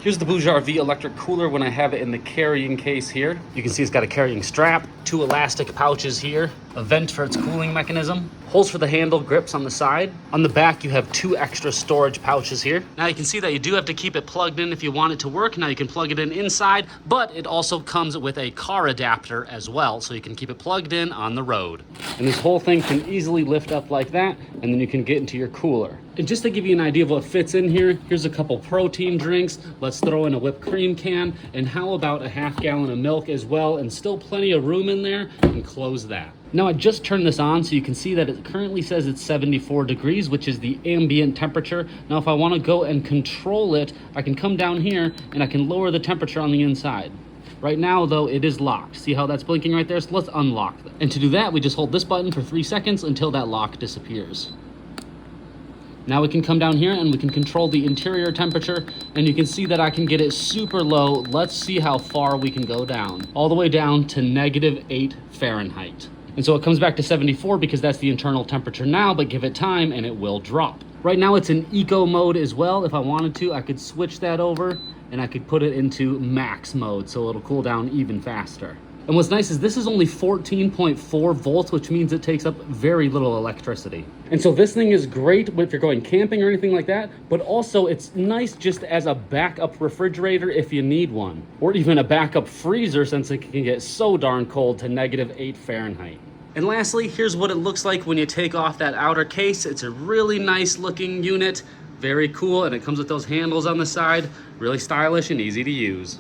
Here's the BougeRV electric cooler when I have it in the carrying case here. You can see it's got a carrying strap, 2 elastic pouches here, a vent for its cooling mechanism, holes for the handle, grips on the side. On the back, you have 2 extra storage pouches here. Now you can see that you do have to keep it plugged in if you want it to work. Now you can plug it in inside, but it also comes with a car adapter as well, so you can keep it plugged in on the road. And this whole thing can easily lift up like that, and then you can get into your cooler. And just to give you an idea of what fits in here, here's a couple protein drinks. Let's throw in a whipped cream can, and how about a ½ gallon of milk as well, and still plenty of room in there, and close that. Now I just turned this on so you can see that it currently says it's 74 degrees, which is the ambient temperature. Now if I want to go and control it, I can come down here and I can lower the temperature on the inside. Right now though, it is locked. See how that's blinking right there? So let's unlock that. And to do that, we just hold this button for 3 seconds until that lock disappears. Now we can come down here and we can control the interior temperature, and you can see that I can get it super low. Let's see how far we can go down. All the way down to -8 Fahrenheit. And so it comes back to 74 because that's the internal temperature now, but give it time and it will drop. Right now it's in eco mode as well. If I wanted to, I could switch that over and I could put it into max mode so it'll cool down even faster. And what's nice is this is only 14.4 volts, which means it takes up very little electricity. And so this thing is great if you're going camping or anything like that, but also it's nice just as a backup refrigerator if you need one, or even a backup freezer since it can get so darn cold to -8 Fahrenheit. And lastly, here's what it looks like when you take off that outer case. It's a really nice looking unit, very cool, and it comes with those handles on the side, really stylish and easy to use.